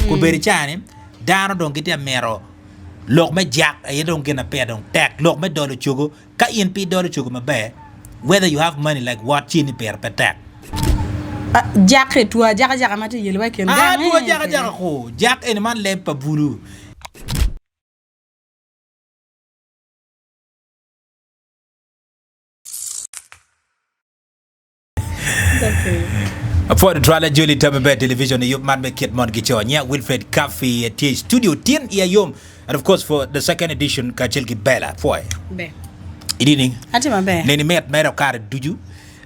Ku beri chani dano don't get a mero. Look me jack, you don't get a pair don't tack. Look me dollar chugo, ka in p dollar chugo my bear. Whether you have money like what chini pair per tack. Jack tua jaga mati yellow I can. Tua jaga ko. Jack and man lep pa bulu. For the trial Julie Tababet television, you man make it mon gichon. Yeah, Wilfred Cafe at Studio 10 yom. And of course for the second edition, Kachilki Bella. For Be. Evening. Atima be. Nene met of car do you?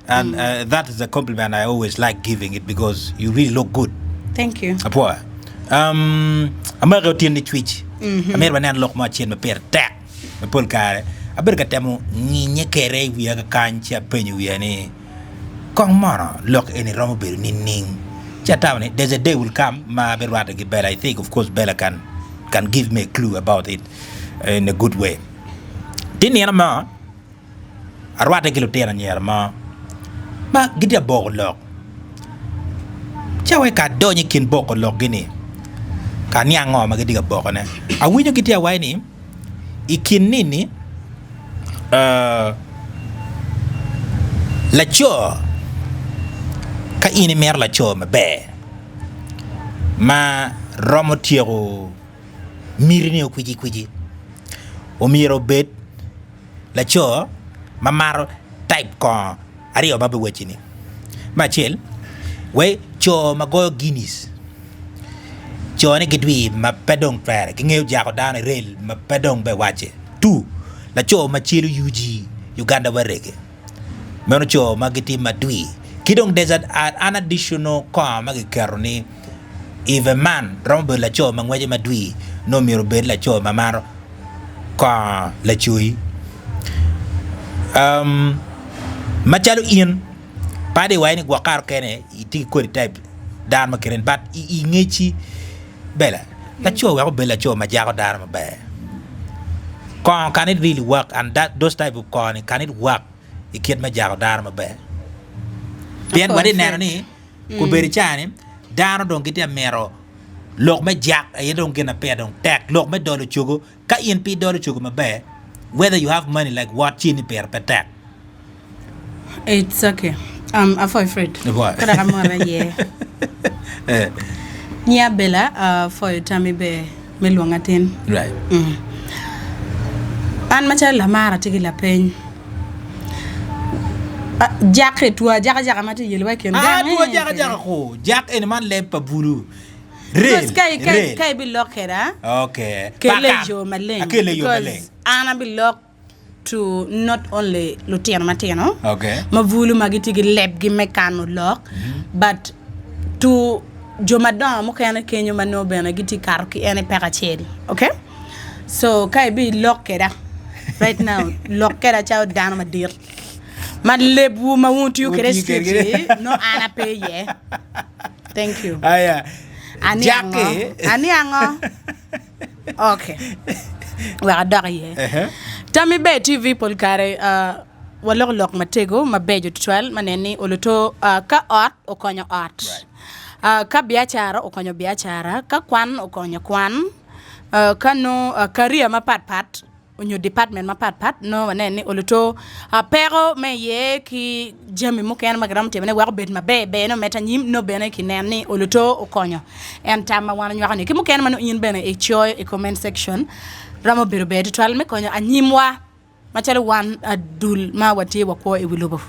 And that is a compliment I always like giving it because you really look good. Thank you. Apoa. I'm going to Twitch. I'm going to look much in my pair tag. My pull car. I better get them nye kere we are cancha penny we any. Kong mara look any romobel ning. Chatawni, there's a day will come, ma berwata get Bella. I think of course Bella can give me a clue about it in a good way. Didn't ma arwata kilotera nyera ma gidi boko lok. Chawe ka donye kin boko lok gini. Ka niango ma gidi boko ne. A winyo gidi awai ni ikin nini la cho ka ini mer la cho ma be ma romo tiego mirini kuji o miro bet la cho ma maro type ko ario ba be wechini ma chel we cho ma go guinness cho ne gidwi ma pedong fer ki ngeu jako dana rel ma pedong be wache tu la cho ma chelu UG Uganda warege meno cho ma giti ma dwi kidong desert an additional ko ma gikaroni if a man rombo la cho ma ngwaje ma dwi no miro bet la cho ma maro ko la chui machalo in pade wayne gwakar kene iti ko type dar ma keren bat I ngechi bela la cho wa bela cho ma jago dar ma be can it really work and that those type of corn can it work ikit ma jago dar ma be bien wadi nano ni ku beri chani dano don't get a mero lok me jack you don't get a pair don't tack lok me dollar chugo ka in p dollar chugo ma be whether you have money like what chini pair per tack. It's okay. I'm afraid. Kada kamara ye. Nia Bella for tami be meluangatin. Right. An macha la mara tigi la pen. Jack tua jaga mati yelwa ken. Tua jaga ko. Jack en man lep pa bulu. Real. Kai bi lokera. Okay. Kelejo maleng. Kelejo maleng. Ana bi lok to not only Lutiano Matino, okay, Mavulu Magitigi leb gi mekano lock, but to Jomadon Mokana Kenya Mano Bena Giti Karki and a Parachedi. Okay? So Kai be lockera right now, lockera child down my dear. My leb woman won't you get no Anna pay ye. Thank you. Aniango. Okay. We are done. Tami be TV polkare walok lok matego mabejo tual maneni oloto ka art okonyo art. Ka biachara okonyo biachara, ka kwan okonyo kwan, ka no career mapat onyo department mapat no maneni oloto pero me ye ki jami muken magram temene wa bet mabe no meta nyim no bene ki neni oloto okonyo. En tama wana nyakani ki muken mano yin bene e choy e comment section. Ramo biro be tual me konyo anyimwa machalo wan adul ma wati wako e wilobo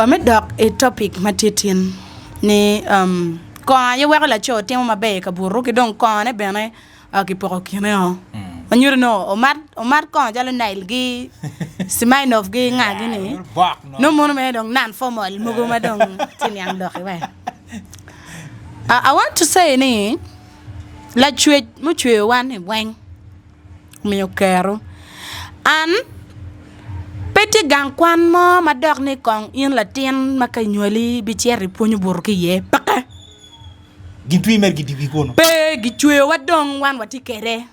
me dok e topic matitin ni ko ye wala cho temo mabe ka buru ki don ko ne bene ki poko kine ho anyuro no omar ko jalo nail gi simain of gi ngagi ni no mono me don nan formal mugo ma don tinyang dok we I want to say ni la chwe mu chwe wan e wen me kero an peti gang kwan mo madok ni kong in la tien makanyoli bi cherry ponyo burki ye paka gitwi mer gidi kono pe gichwe wadong wan watikere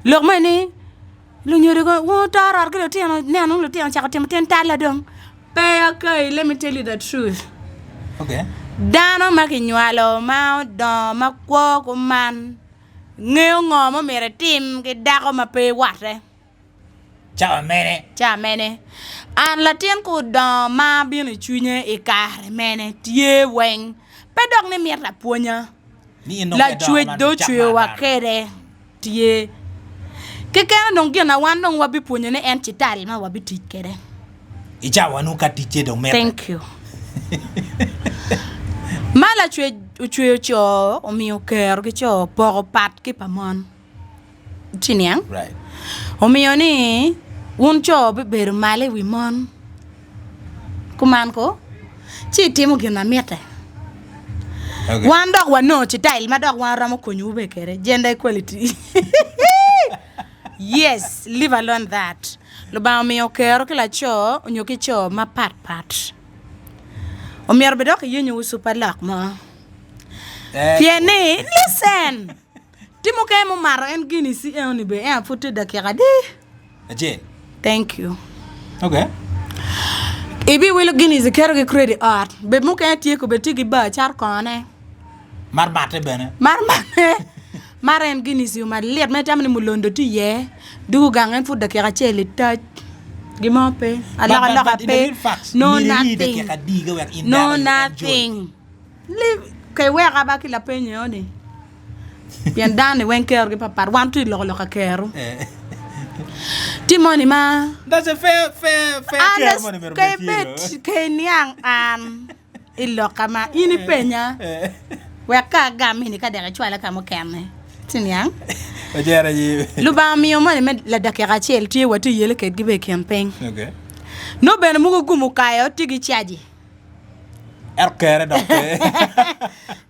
lok mani lu nyori ko wo tarar ko tien ne anu tien chaka tien tala dong pe okay let me tell you the truth okay Dano ma kinywalo ma do ma kwo kuman ng'eyo ng'o mo mere tim ki dako ma pe wate cha mene an latin ku do ma bino chunye I kare mene tie weng pe dok ni mier la puonya la chwe do chwe wa kere tie ke kana dong gina wan dong wabi puonye ne en chital ma wabi tik kere Icha wanu ka tiche dong mer. Thank you. Mala chwe cho omiyo ker ki cho poro pat ki pamon. Chiniang? Right. Omiyo ni un cho beber male wi mon. Kuman ko? Chi timo gina miete. Okay. Wan dog wan no chital ma dog wan ramo konyu be kere gender equality. Yes, leave alone that. Lo ba omiyo ker ki la cho onyo ki cho ma pat. Omiyo bedok yenyu super lock ma. Tiene, listen. Timo kay mo maro en gini si en be en futu da kiradi. Ajay. Thank you. Okay. Ibi wilo gini zikero ge credit art. Be mo kay tie ko betigi ba char kone. Mar mate bene. Mar en gini si ma liet me tamni mulondo ti ye. Du gangen futu da kira chele touch. Gimope. Ala pe. No nothing. No nothing. Live kay wera ba ki la penyo ni. Bien dane wen ker ge papar wan tu lo ka keru. Timoni ma. That's a fair care money mer. Kay bet kay niang an ilo kama ini penya. Weka gami ni ka dere chwala kamo kerne. Tiniang. Ojera yi. Luba mi o mane me la dakera chel tie watu yele ke gibe campaign. Okay. No ben mugo gumu kayo tigi chaji. Kere doctor.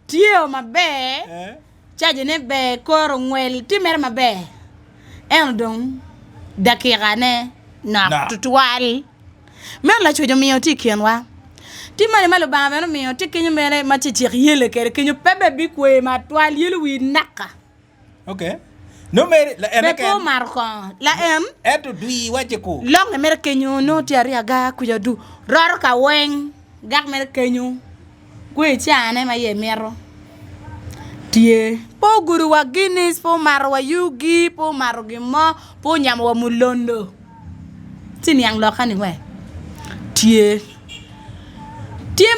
Tie o mabe. Chaji ne be koro ngwel ti mer mabe. En dong dakera ne na tutual. Me la chojo mi o ti kenwa. Ti mane malo ba me no mi o ti kenyo mere ma ti yele kere kenyo pebe bi kwe ma twal yele wi naka. Okay. No mere la en Bepo marko la en eto dui wache ko. long mere kenyo no ti ari aga kuja du ror ka weng gak mere kenyo kwe chane ma ye mero tie po guru wa Guinness po maro wa yugi po maro gimo po nyam wa mulondo tin yang lo kani we tie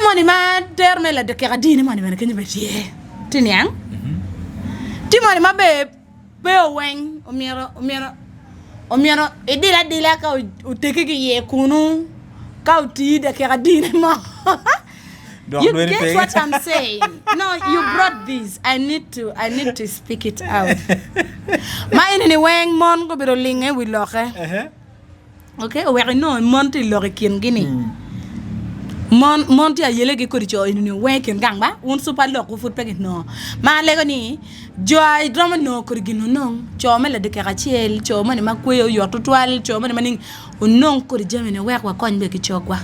moni ma terme la de kadini moni ma kenyo be tie tin yang ti moni ma be weng omiero edila ka uteke ki ye kunu ka uti de kadini mo. You get what I'm saying? No, you brought this. I need to speak it out. Ma ini weng mon go biro linge wi loke. Okay, we no mon ti loke kin gini. Mon ti ayele ge kodi cho ini weng kin gangba un super lok ku fut pegi no. Ma lego ni joy drama no kodi gino no. Cho me la de ka chiel, cho mani makwe yo tutwal, cho mani maning unong kodi jamene wek wa kon be ki chokwa.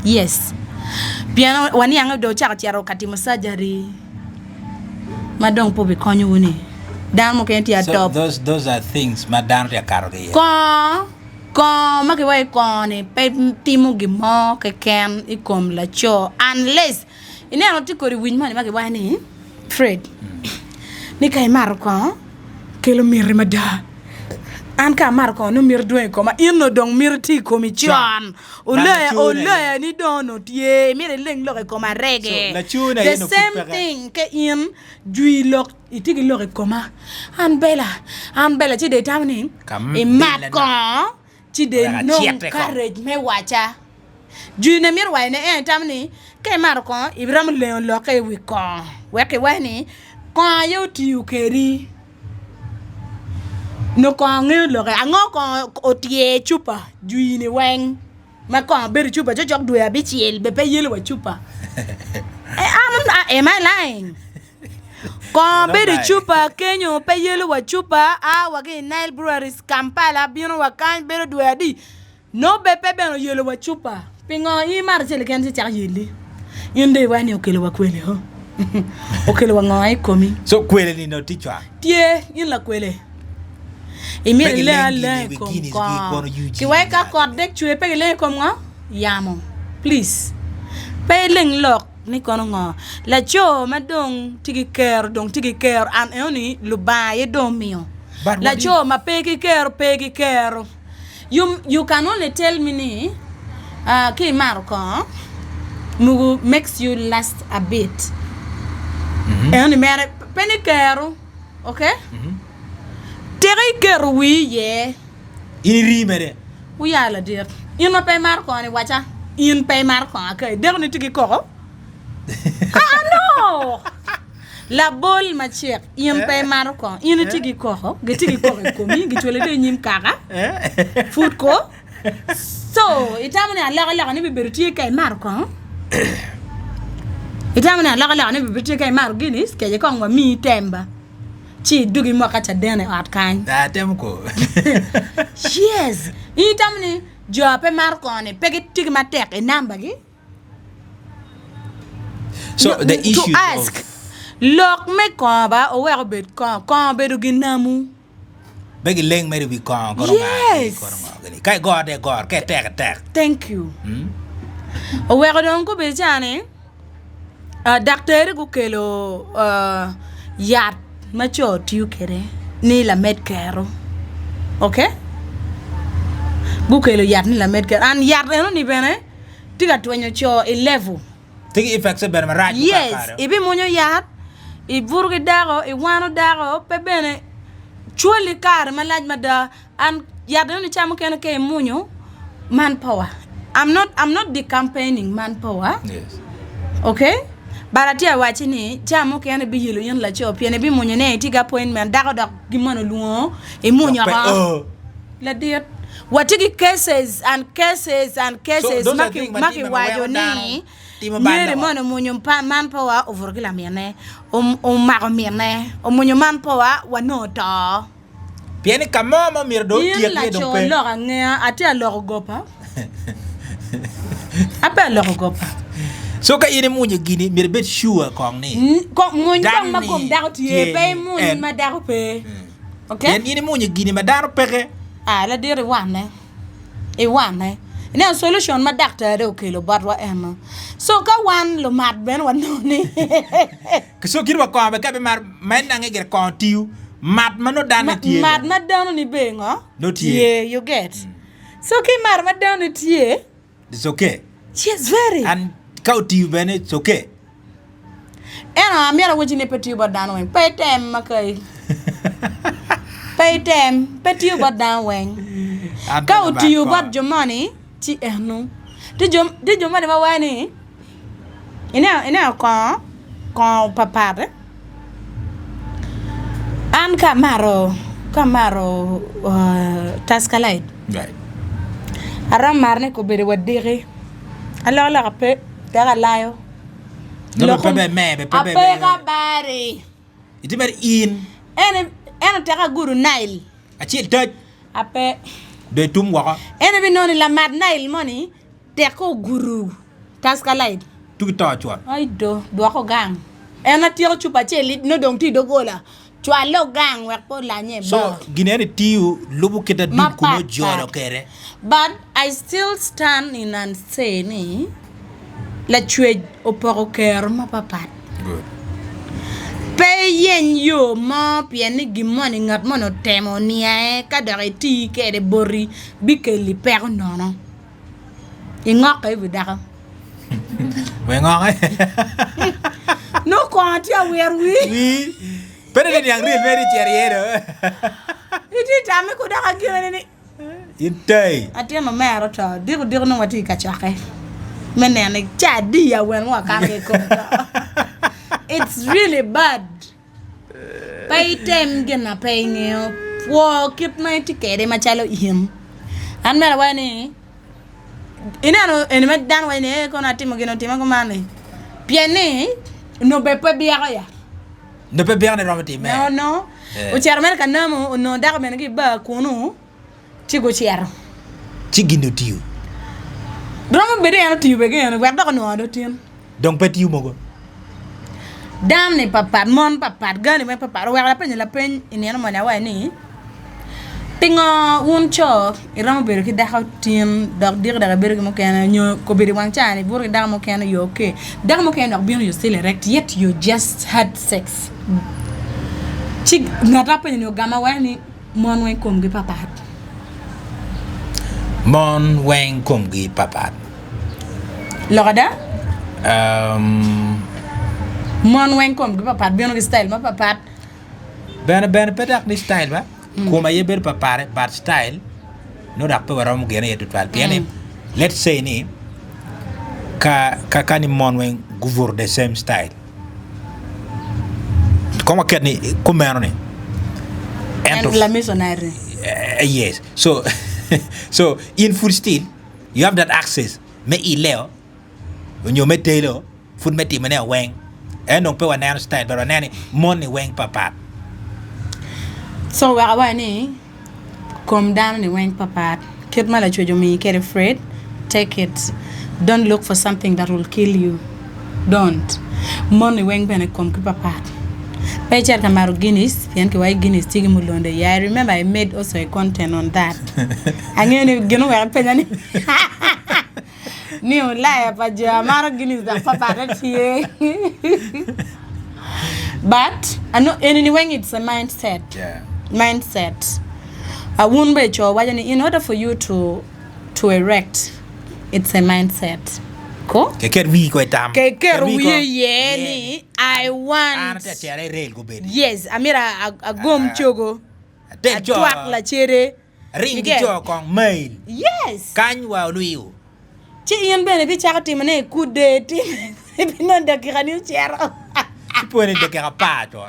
Yes. Bien wani yang do chakati aro kati masajari madong po be konyo woni dan mo kenti atop Those are things madan ya karoge ko make way ko ni pe timu gimo ke ken ikom la cho unless ine no tikori win mani make wani Fred ni kay mar ko kelo mir mada an ka mar ko no mir doen ko ma ino dong mir ti ko mi chan ole ni dono tie mir leng lo ko ma rege the same thing ke in jui lo itigi lo ko ma an bela ti de tamni e mat ko ti de no courage me wacha jui ne mir wa ne tamni ke mar ko ibram le lo ke wi ko we ke wani ko yo ti ukeri no ko ngelo ga ngo ko otie chupa juini weng ma ko ber chupa jok do ya bi chiel be pe yelo wa chupa am I lying ko ber chupa kenyo pe yelo wa chupa wa ge Nile Breweries Kampala bino wa kan ber do ya di no be pe be no yelo wa chupa pingo I mar sel ken si tar yeli yende wa ni okelo wa kwele ho okelo wa ngai komi so kwele ni no tichwa tie yin la kwele Emir le kom ki weka kod dek chwe pe le kom ngo yamo please pe leng lok ni kono ngo la cho madong tigi ker dong tigi ker an oni lubaye dong mio la cho ma pegi ker you can only tell me ni ki marko mugu makes you last a bit oni mere penny ker okay tigi ker wi ye iri mere wi ala dir in ma pe marko ni wacha in pe marko okay der ni tigi ko no la bol ma check in pe marko in tigi ko ge tigi ko ko mi gi tole de nyim kaka food ko so itamne ala ni biberti kay marko itamne ala ni biberti kay mar ginis ke ko ngwa mi temba chi dugi mo kacha dene at kan tem ko yes itamne jo pe marko ne pegi tigi ma tek e namba gi. So the issue to ask look me ba o wer bet ko be do ginamu begi leng mere bi ko yes kay god e god kay tek thank you o wer don ko be jane docteur ko kelo yat ma cho tiu kere ni la med kero okay bu kelo yat ni la med kero an yat no ni bene tiga twenyo cho 11 tigi effects ben ma raj yes ibi monyo yat I burgi dago I wano dago pe bene chuli kar malaj mada and yadoni chamu kene ke munyo manpower I'm not the campaigning manpower yes okay baratia wachini chamu kene bi yilo yen la chop yene bi munyo ne tiga appointment dago dak gimono luo e munyo ba la diet watigi cases so, maki wajo ni yere mono munyo manpower over gila miene mago miene munyo manpower wanoto pieni kamomo mirdo tiek ne do pe lo ngea ati lo gopa apa lo gopa so ka ine munyo gini mir bet sure kong ni ko munyo kong makom dago tie pe munyo ma dago pe okay ine munyo gini ma dago peke la dire wane e wane ina solution ma doctor de okay lo badwa em so ka wan lo mat ben wan ni so kirwa ko be ka be mar men nange ger kon tiu mat mano dan tie mat ma dan ni be ngo no tie yeah you get so ki mar ma dan tie it's okay yes very and ka tiu ben it's okay ena mi ara wajine petit ba dan wen petem makai petem petit ba dan wen ka tiu ba jomani ti ernu de jomani ma wani ina ko papa an kamaro taskalait right aram marne ko bere wadire ala la pe dara layo no be be ga bari iti mer in ene taka guru nail achil toj ape de tum waka ene bi noni la mad nail money te ko guru taskalait tu to chwa ai do ko gang ena tiro chupa cheli no dong ti do gola chwa lo gang wa po la nye so ginene tiu lubu kita du kuno joro kere but I still stand in and say ni la chwe oporo ker ma papa good pe yen yo ma pieni gimoni ngat mono temo nie ka dare ti ke de bori bi ke li per nono ingok e vidaka we ngok no ko atia wer wi pero ni yang real very cheriero iti tame ko daka gire ni intay atia no mero to digo no wati ka chake menene chadi ya wen wa ka ke ko it's really bad pay tem gena pay ngeo wo kip na tikere machalo ihim an mera wani inano enime dan wani ko na timo geno timo ko mane piene no be pe biara ya no pe biara no mati me no o charmer kanamo no daga men gi ba kunu tigo chiaro chigindo tiu dromo bede ya tiu be geno wa daga no do tim donc petit mogo dam ne papat mon papat gani me papat wa la pen iniano mana wa ni Pingo un cho iramo bedo ki daka tin dok dir daga bedo ki mo kana nyo ko bedi wang chani bur daga mo kana you okay daga mo kana bien you still erect yet you just had sex chig ngata pa ni gama wani mon wen kom gi papat mon wen kom gi papat logada mon wen kom gi papat bien gi style ma papat ben petak ni style ba kuma yeber papare but style no da pe waram gene yetu twal piane let's say ni ka ni mon wen gouvor the same style como que ni como ni and la missionary yes so so in full style you have that access me ileo when you metelo food meti mane wen and no pe wan style but wan mon ni wen papat. So wani come down and went papat. Kid mala chojo me get afraid. Take it. Don't look for something that will kill you. Don't. Money weng bene come ki papat. Pecha kamaru Guinness, pian ki wai Guinness tigi mulonde. Yeah, I remember I made also a content on that. Angene geno wa penya ni. Ni ulaya pa ja maru Guinness da papat tie. But I know anyway it's a mindset. Yeah. Mindset. I won't be sure in order for you to erect, it's a mindset. Ko? Ke wi ko tam. Ke wi yeni. I want. Yes, amira a gom chogo. A twak la chere. Ring jo kong mail. Yes. Kan wa luiu. Chi yen bene bi chakati mane kude ti. Binon da kirani chero. Pone de kera pato.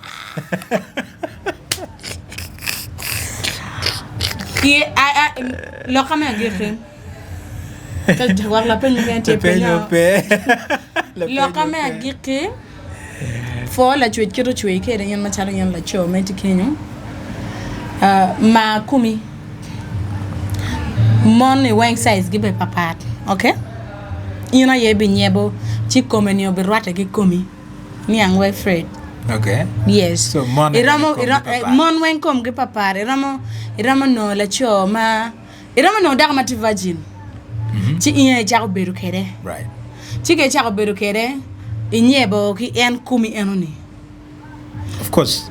Ki lo kame agirte. Ka jawab la pen ngente penya. Lo kame agirte. Fo la chwe kiro chwe ke de yan machalo yan la cho meti kenyo. Ma kumi. Money wang size gibe papat. Okay? Ina yebi nyebo chi komeni obi rwata ki komi. Ni angwe afraid. Okay. Yes. So mon wen kom gi papare. Iramo no la cho ma. Iramo no daga mati virgin. Chi iye jago beru kere. Right. Chi ke jago beru kere. Inyebo ki en kumi enoni. Of course.